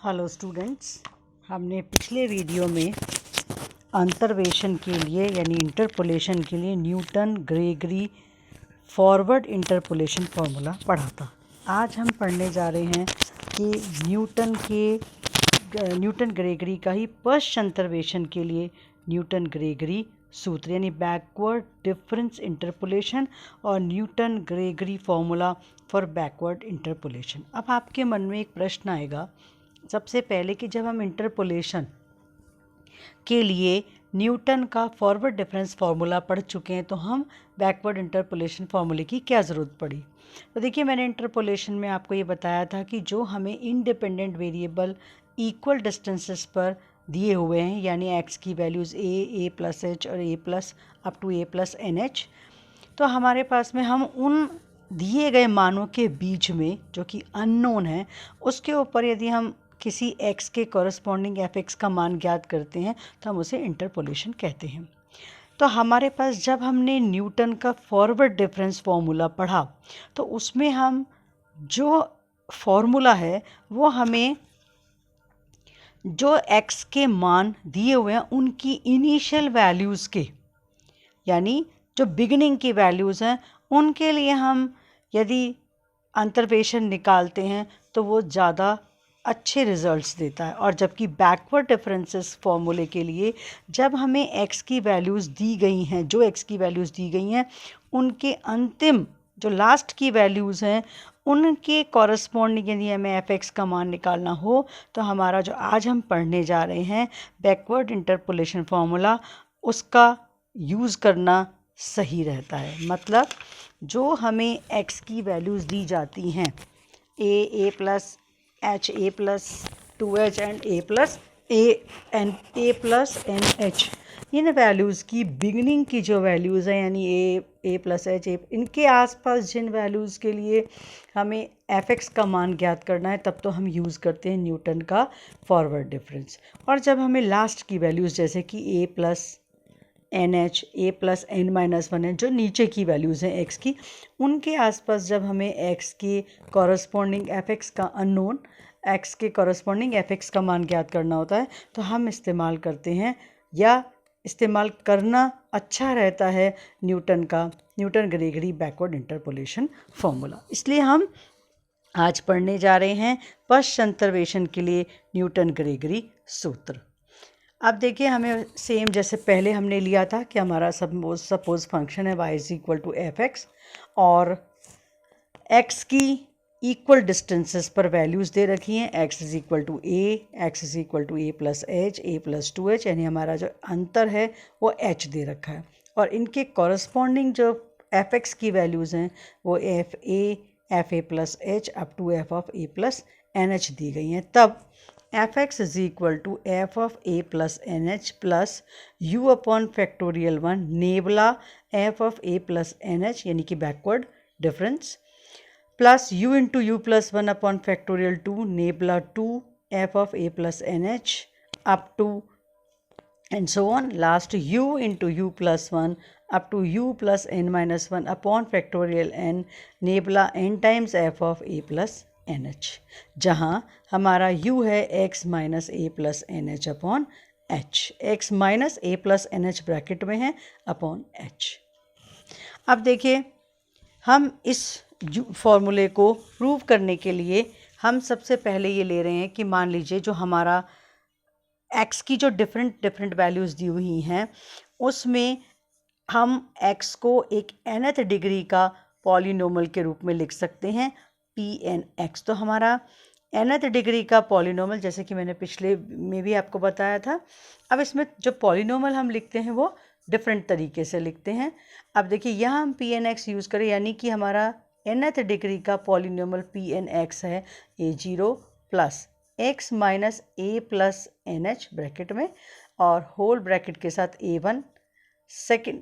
Hello students, हमने पिछले video में अंतर्वेशन के लिए यानी इंटरपोलेशन के लिए Newton Gregory forward interpolation formula पढ़ा था। आज हम पढ़ने जा रहे हैं कि न्यूटन ग्रेगरी का ही पश्च अंतर्वेशन के लिए न्यूटन ग्रेगरी सूत्र यानी बैकवर्ड डिफरेंस इंटरपोलेशन और Newton Gregory formula for backward interpolation. अब आपके मन में एक प्रश्न आएगा सबसे पहले कि जब हम इंटरपोलेशन के लिए न्यूटन का फॉरवर्ड डिफरेंस फार्मूला पढ़ चुके हैं तो हम बैकवर्ड इंटरपोलेशन फार्मूले की क्या ज़रूरत पड़ी। तो देखिए, मैंने इंटरपोलेशन में आपको ये बताया था कि जो हमें इंडिपेंडेंट वेरिएबल इक्वल डिस्टेंसेस पर दिए हुए हैं यानी x की वैल्यूज़ a प्लस h और a plus up to a plus NH, तो हमारे पास में हम उन दिए गए मानों के बीच में जो कि अननोन है उसके ऊपर यदि हम किसी x के कॉरस्पॉन्डिंग fx का मान ज्ञात करते हैं तो हम उसे इंटरपोलेशन कहते हैं। तो हमारे पास जब हमने न्यूटन का फॉरवर्ड डिफरेंस फार्मूला पढ़ा तो उसमें हम जो फार्मूला है वो हमें जो x के मान दिए हुए हैं उनकी इनिशियल वैल्यूज़ के यानी जो बिगिनिंग की वैल्यूज़ हैं उनके लिए हम यदि अंतर्वेशन निकालते हैं तो वो ज़्यादा अच्छे रिजल्ट्स देता है। और जबकि बैकवर्ड डिफरेंसेस फार्मूले के लिए जब हमें x की वैल्यूज़ दी गई हैं, जो x की वैल्यूज़ दी गई हैं उनके अंतिम जो लास्ट की वैल्यूज़ हैं उनके कॉरस्पॉन्डिंग यदि हमें fx का मान निकालना हो तो हमारा जो आज हम पढ़ने जा रहे हैं बैकवर्ड इंटरपोलेशन फार्मूला उसका यूज़ करना सही रहता है। मतलब जो हमें x की वैल्यूज़ दी जाती हैं a plus h a plus 2h and a plus n h, इन वैल्यूज़ की बिगनिंग की जो वैल्यूज़ हैं यानी a प्लस h a, इनके आसपास जिन वैल्यूज़ के लिए हमें fx का मान ज्ञात करना है तब तो हम यूज़ करते हैं न्यूटन का फॉरवर्ड डिफरेंस। और जब हमें लास्ट की वैल्यूज़ जैसे कि a plus NH a plus n minus 1 है जो नीचे की वैल्यूज़ हैं x की, उनके आसपास जब हमें x के कॉरस्पॉन्डिंग fx का अननोन x के कॉरस्पॉन्डिंग fx का मान ज्ञात करना होता है तो हम इस्तेमाल करते हैं या इस्तेमाल करना अच्छा रहता है Newton Gregory backward interpolation formula. इसलिए हम आज पढ़ने जा रहे हैं पश्च अंतर्वेशन के लिए न्यूटन ग्रेगरी सूत्र। अब देखिए, हमें सेम जैसे पहले हमने लिया था कि हमारा सपोज फंक्शन है y is equal to fx और x की इक्वल डिस्टेंसेस पर वैल्यूज़ दे रखी हैं x is equal to x is equal to a plus h a plus 2h यानी हमारा जो अंतर है वो h दे रखा है और इनके कॉरस्पॉन्डिंग जो fx की वैल्यूज़ हैं वो f a plus h up to f of a plus nh दी गई हैं। तब fx is equal to f of a plus nh plus u upon factorial 1 nabla f of a plus nh यानी कि backward difference plus u into u plus 1 upon factorial 2 nabla 2 f of a plus nh up to and so on last u into u plus 1 up to u plus n minus 1 upon factorial n nebula n times f of a plus NH, जहाँ हमारा u है x minus a plus NH upon h, x minus a plus NH bracket में है upon h। अब देखिए, हम इस फॉर्मूले को प्रूव करने के लिए हम सबसे पहले ये ले रहे हैं कि मान लीजिए जो हमारा x की जो डिफरेंट वैल्यूज़ दी हुई हैं उसमें हम x को एक nth डिग्री का पॉलिनोमल के रूप में लिख सकते हैं Pnx। तो हमारा nth डिग्री का पॉलिनोमल जैसे कि मैंने पिछले में भी आपको बताया था, अब इसमें जो पॉलिनोमल हम लिखते हैं वो डिफरेंट तरीके से लिखते हैं। अब देखिए, यहाँ हम Pnx यूज़ करें यानी कि हमारा nth डिग्री का पॉलिनोमल Pnx है a0 plus x minus a plus NH bracket में और होल ब्रैकेट के साथ a1,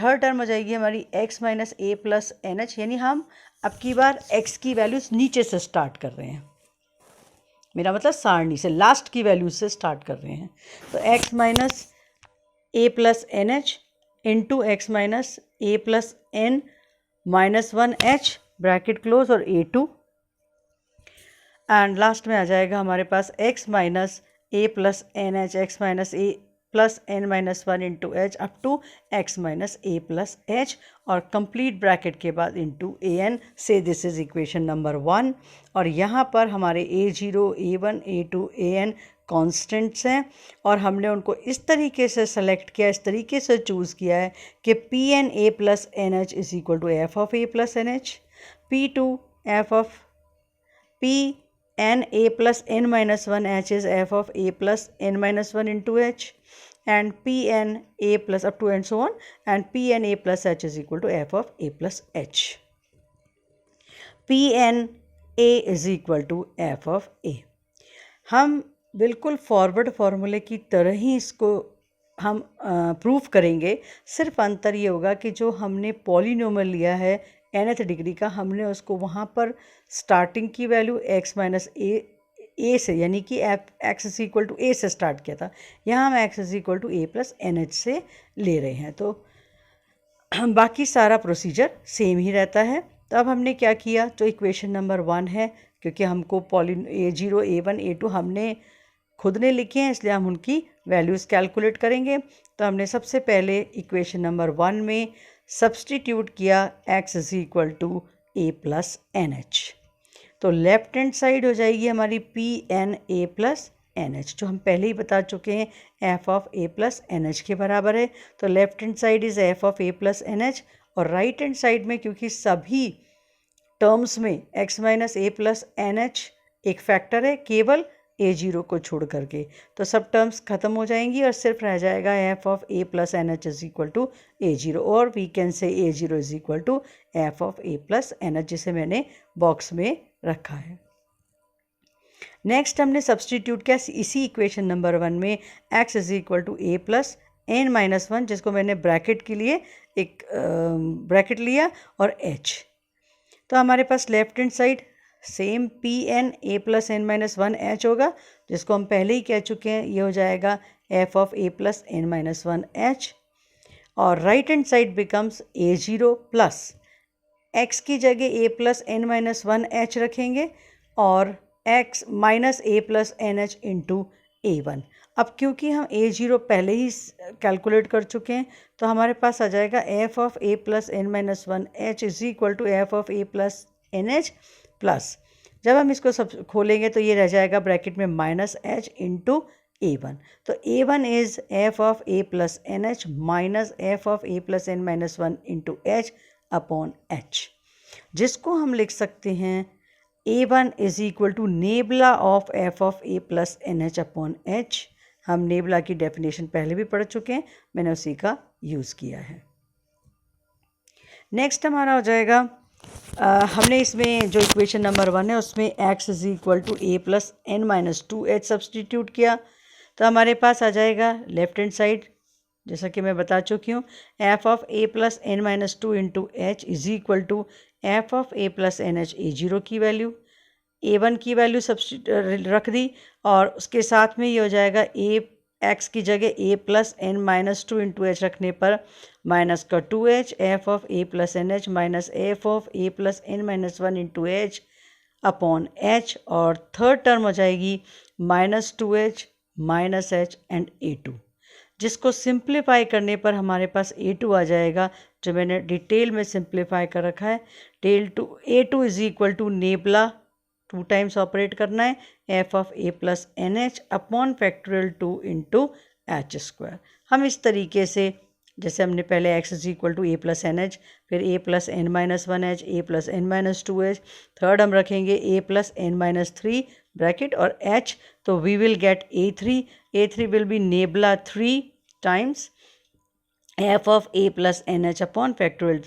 थर्ड टर्म हो जाएगी हमारी x minus a plus NH यानी हम अब की बार x की वैल्यूज़ नीचे से स्टार्ट कर रहे हैं, मेरा मतलब सारणी से लास्ट की वैल्यूज से स्टार्ट कर रहे हैं। तो x minus a plus NH into x minus a plus n minus 1h bracket close और a2 एंड लास्ट में आ जाएगा हमारे पास x minus a plus n h, x minus a plus N minus one into h up to x minus a plus h, और complete bracket के बाद into a n से दिस इज़ इक्वेशन नंबर 1। और यहाँ पर हमारे a0, a1, a2, an constants हैं और हमने उनको इस तरीके से सेलेक्ट किया, इस तरीके से चूज़ किया है कि p N A plus n h is equal to f of a plus n h, P2 f of P n a plus n minus 1 h is f of a plus n minus 1 into h, and P n a plus up to and so on, and P n a plus h is equal to f of a plus h. P n a is equal to f of a. हम बिल्कुल forward फार्मूले की तरह ही इसको हम proof करेंगे, सिर्फ अंतर ये होगा कि जो हमने पॉलिनोमियल लिया है nth डिग्री का, हमने उसको वहाँ पर स्टार्टिंग की वैल्यू x माइनस ए से, यानी कि x is equal to a से स्टार्ट किया था, यहाँ हम x is equal to a plus n h से ले रहे हैं। तो बाकी सारा प्रोसीजर सेम ही रहता है। तो अब हमने क्या किया, जो इक्वेशन नंबर 1 है, क्योंकि हमको a0, a1, a2 हमने खुद ने लिखे हैं, इसलिए हम उनकी वैल्यूज़ कैलकुलेट करेंगे। तो हमने सबसे पहले इक्वेशन नंबर 1 में सब्सटीट्यूट किया x is equal to a plus n h. तो लेफ्ट हैंड साइड हो जाएगी हमारी p N A plus n h, जो हम पहले ही बता चुके हैं f of a plus n h के बराबर है। तो left hand side is f of a plus n h, और राइट हैंड साइड में क्योंकि सभी टर्म्स में x minus a plus n h एक फैक्टर है केवल a0 को छोड़ करके, तो सब टर्म्स खत्म हो जाएंगी और सिर्फ रह जाएगा f of a plus n h is equal to a0, और we can say a0 is equal to f of a plus n h, जिसे मैंने बॉक्स में रखा है। नेक्स्ट हमने सब्सटीट्यूट किया इसी इक्वेशन नंबर 1 में x is equal to a plus N minus 1, जिसको मैंने ब्रैकेट के लिए एक ब्रैकेट लिया, और h। तो हमारे पास left hand side same P N A plus N minus 1 H होगा, जिसको हम पहले ही कह चुके हैं, ये हो जाएगा f of a plus N minus 1 h, और right hand side becomes a0 plus x की जगह a plus N minus 1 h रखेंगे, और x minus a plus n h into a1। अब क्योंकि हम a0 पहले ही कैलकुलेट कर चुके हैं, तो हमारे पास आ जाएगा f of a plus N minus 1 h is equal to f of a plus n h plus, जब हम इसको सब खोलेंगे तो ये रह जाएगा ब्रैकेट में माइनस एच इंटू a1। तो a1 is f of a plus n h minus f of a plus N minus 1 into h upon h, जिसको हम लिख सकते हैं a1 is equal to nabla of f of a plus n h upon h. हम nabla की definition पहले भी पढ़ चुके हैं, मैंने उसी का यूज़ किया है। नेक्स्ट हमारा हो जाएगा हमने इसमें जो इक्वेशन नंबर 1 है उसमें x is equal to a plus N minus 2 h substitute किया, तो हमारे पास आ जाएगा लेफ्ट हैंड साइड, जैसा कि मैं बता चुकी हूँ, f of a plus N minus 2 into h is equal to f of a plus n h a0 की वैल्यू, a1 की वैल्यू रख दी, और उसके साथ में ये हो जाएगा x की जगह a plus N minus 2 into h रखने पर माइनस का 2h f of a plus n h minus f of a plus N minus 1 into h upon h, और थर्ड टर्म हो जाएगी minus 2h minus H and a2, जिसको simplify करने पर हमारे पास a2 आ जाएगा, जो मैंने डिटेल में सिंप्लीफाई कर रखा है। a2 is equal to nabla 2 times operate करना है f of a plus n h upon factorial 2 into h square. हम इस तरीके से, जैसे हमने पहले x is equal to a plus n h, फिर a plus N minus 1 h, a plus N minus 2 h, third हम रखेंगे a plus N minus 3 bracket और h, तो we will get a3 will be nabla 3 times f of a plus n h upon factorial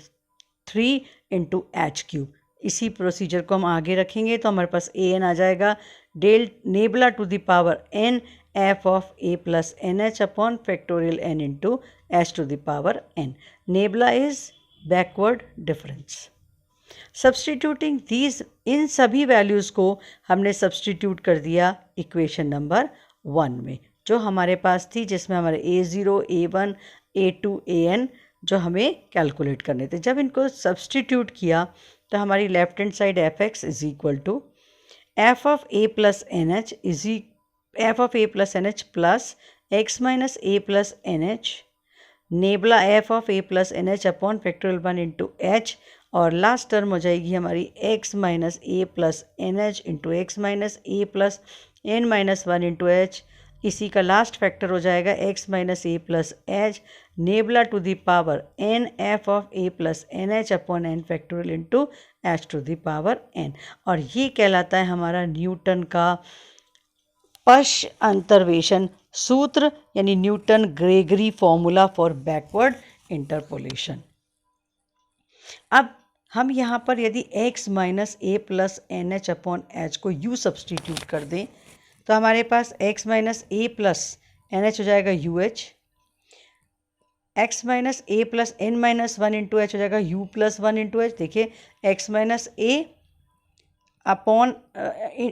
3 into h cube. इसी procedure को हम आगे रखेंगे तो हमारे पास ए एन आ जाएगा del nabla to the power n f of a plus n h upon factorial n into h to the power n। Nabla is backward difference. Substituting these, इन सभी वैल्यूज़ को हमने सब्सटीट्यूट कर दिया इक्वेशन नंबर 1 में, जो हमारे पास थी, जिसमें हमारे a0, a1, a2, an जो हमें कैलकुलेट करने थे। जब इनको सब्सटीट्यूट किया तो हमारी left hand side f x is equal to f of a plus n h f of a plus n h plus x minus a plus n h nabla f of a plus n h upon factorial 1 into h, और last term हो जाएगी हमारी x minus a plus n h into x minus a plus N minus 1 into h. इसी का last factor हो जाएगा x minus a plus h nabla to the power n f of a plus n h upon n factorial into h to the power n. और ये कहलाता है हमारा Newton का पश अंतर्वेशन सूत्र, यानी Newton Gregory formula for backward interpolation. अब हम यहाँ पर यदि x minus a plus n h upon h को u सब्सटीट्यूट कर दें तो हमारे पास x minus a plus n h हो जाएगा u h, x minus a plus N minus 1 into h हो जाएगा u प्लस 1 इंटू एच। देखिए x minus a upon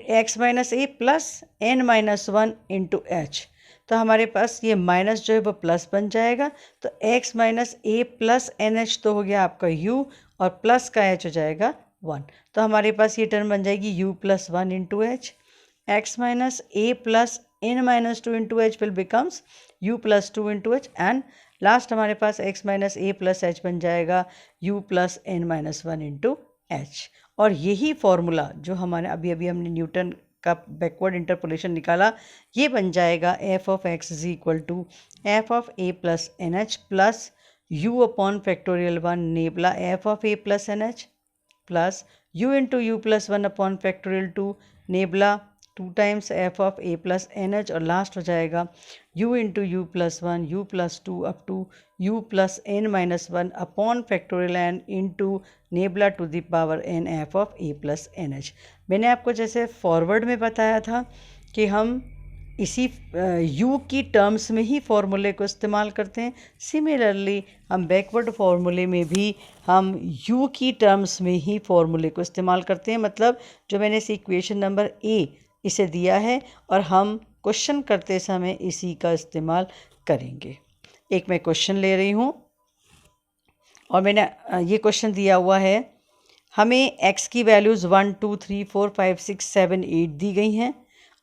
x minus a plus N minus 1 into H, तो हमारे पास ये minus जो है वो प्लस बन जाएगा। तो x minus a plus n h तो हो गया आपका u और प्लस का h हो जाएगा 1, तो हमारे पास ये टर्म बन जाएगी u plus 1 into h. X minus a plus N minus 2 into h will becomes u plus 2 into h, and last हमारे पास x minus a plus h बन जाएगा u plus N minus 1 into h. और यही formula जो हमारे अभी हमने न्यूटन का बैकवर्ड इंटरपोलेशन निकाला, ये बन जाएगा f of x is equal to f of a plus n h plus u upon factorial 1 nabla f of a plus n h plus u into u plus 1 upon factorial 2 nabla 2 times f of a plus n h, और last हो जाएगा u into u plus 1 u plus 2 up to u plus N minus 1 upon factorial n into nebula to the power n f of a plus n h. मैंने आपको जैसे forward में बताया था कि हम इसी u की टर्म्स में ही फॉर्मूले को इस्तेमाल करते हैं, सिमिलरली हम बैकवर्ड फार्मूले में भी हम u की टर्म्स में ही फॉर्मूले को इस्तेमाल करते हैं। मतलब जो मैंने इस इक्वेशन नंबर a इसे दिया है और हम क्वेश्चन करते समय इसी का इस्तेमाल करेंगे। एक मैं क्वेश्चन ले रही हूँ और मैंने ये क्वेश्चन दिया हुआ है, हमें x की वैल्यूज़ 1 2 3 4 5 6 7 8 दी गई हैं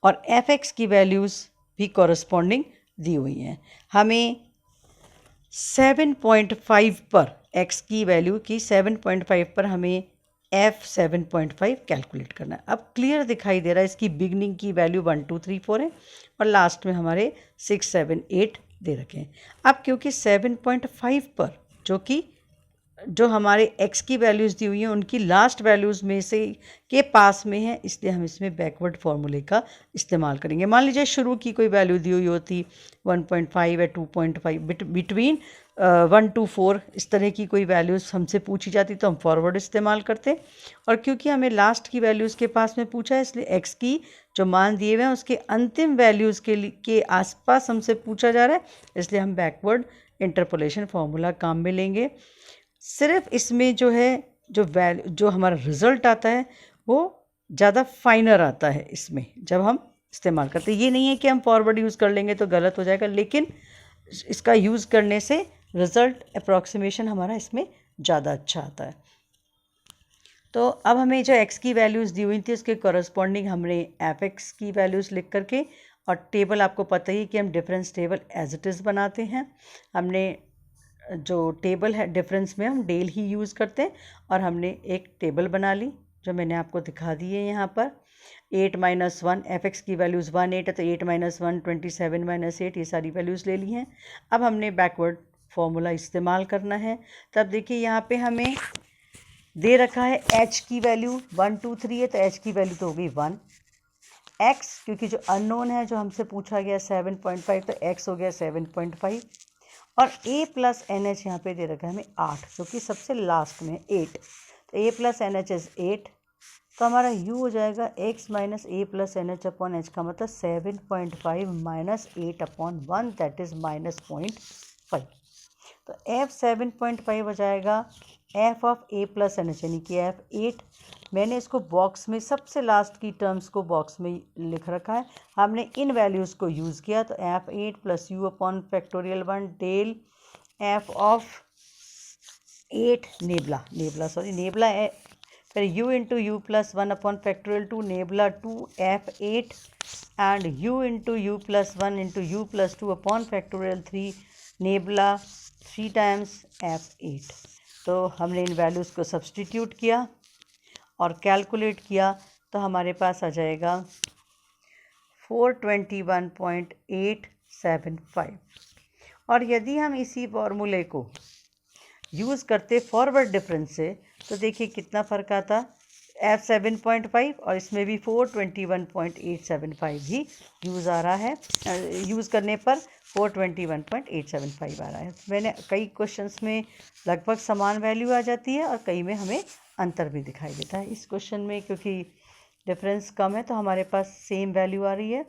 और एफ एक्स की वैल्यूज़ भी कॉरस्पॉन्डिंग दी हुई हैं। हमें 7.5 पर x की वैल्यू की 7.5 पर हमें f 7.5 कैलकुलेट करना है। अब क्लियर दिखाई दे रहा है, इसकी बिगनिंग की वैल्यू 1 2 3 4 है और लास्ट में हमारे 6 7 8 दे रखे हैं। अब क्योंकि 7.5 पर जो हमारे x की वैल्यूज़ दी हुई हैं उनकी लास्ट वैल्यूज़ में से के पास में है, इसलिए हम इसमें बैकवर्ड फार्मूले का इस्तेमाल करेंगे। मान लीजिए शुरू की कोई वैल्यू दी हुई होती 1.5 या 2.5 बिटवीन 1 to 4 इस तरह की कोई वैल्यूज़ हमसे पूछी जाती तो हम फॉरवर्ड इस्तेमाल करते, और क्योंकि हमें लास्ट की वैल्यूज़ के पास में पूछा है इसलिए x की जो मान दिए हुए हैं उसके अंतिम वैल्यूज़ के आसपास हमसे पूछा जा रहा है, इसलिए हम बैकवर्ड इंटरपोलेशन फार्मूला काम में लेंगे। सिर्फ इसमें जो है जो हमारा रिज़ल्ट आता है वो ज़्यादा फाइनर आता है इसमें जब हम इस्तेमाल करते हैं। ये नहीं है कि हम फॉरवर्ड यूज़ कर लेंगे तो गलत हो जाएगा, लेकिन इसका यूज़ करने से रिज़ल्ट अप्रॉक्सीमेशन हमारा इसमें ज़्यादा अच्छा आता है। तो अब हमें जो x की वैल्यूज़ दी हुई थी उसके कॉरस्पॉन्डिंग हमने एफ एक्स की वैल्यूज़ लिख करके, और टेबल आपको पता ही कि हम difference table as it is बनाते हैं। हमने जो टेबल है डिफरेंस में हम डेल ही यूज़ करते हैं और हमने एक टेबल बना ली जो मैंने आपको दिखा दी है यहाँ पर। 8 - 1 एफ एक्स की वैल्यूज़ 1 8 है तो 8 - 1 27 - 8 ये सारी वैल्यूज़ ले ली हैं। अब हमने बैकवर्ड फार्मूला इस्तेमाल करना है। तब देखिए यहाँ पे हमें दे रखा है h की वैल्यू 1 2 3 है तो h की वैल्यू तो हो गई 1। x क्योंकि जो अननोन है जो हमसे पूछा गया 7.5 तो x हो गया 7.5, और a प्लस एन एच यहाँ पे दे रखा है हमें 8 जो कि सबसे लास्ट में 8, तो a plus n h is 8, तो हमारा u हो जाएगा x minus a plus n h upon h का मतलब 7.5 माइनस 8 अपॉन 1 दैट इज़ -0.5। तो f 7.5 हो जाएगा f of a plus n h यानी कि f 8। मैंने इसको बॉक्स में सबसे लास्ट की टर्म्स को बॉक्स में लिख रखा है, हमने इन वैल्यूज़ को यूज़ किया तो f 8 plus u upon factorial 1 del f of 8 nabla फिर u into u plus 1 upon factorial 2 nabla 2f8 and u into u plus 1 into u plus 2 upon factorial 3 nabla 3 times f8। तो हमने इन values को substitute किया और calculate किया तो हमारे पास आ जाएगा 421.875। और यदि हम इसी फॉर्मूले को यूज़ करते फॉरवर्ड डिफरेंस से तो देखिए कितना फ़र्क आता, f7.5 और इसमें भी 421.875 ही यूज़ आ रहा है। यूज़ करने पर 421.875 आ रहा है। मैंने कई क्वेश्चंस में लगभग समान वैल्यू आ जाती है और कई में हमें अंतर भी दिखाई देता है। इस क्वेश्चन में क्योंकि डिफरेंस कम है तो हमारे पास सेम वैल्यू आ रही है,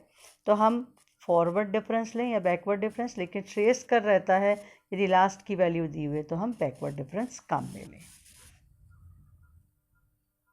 तो हम फॉरवर्ड डिफरेंस लें या बैकवर्ड डिफरेंस, लेकिन ट्रेस कर रहता है यदि लास्ट की वैल्यू दी हुई है तो हम बैकवर्ड डिफरेंस कम ले लें।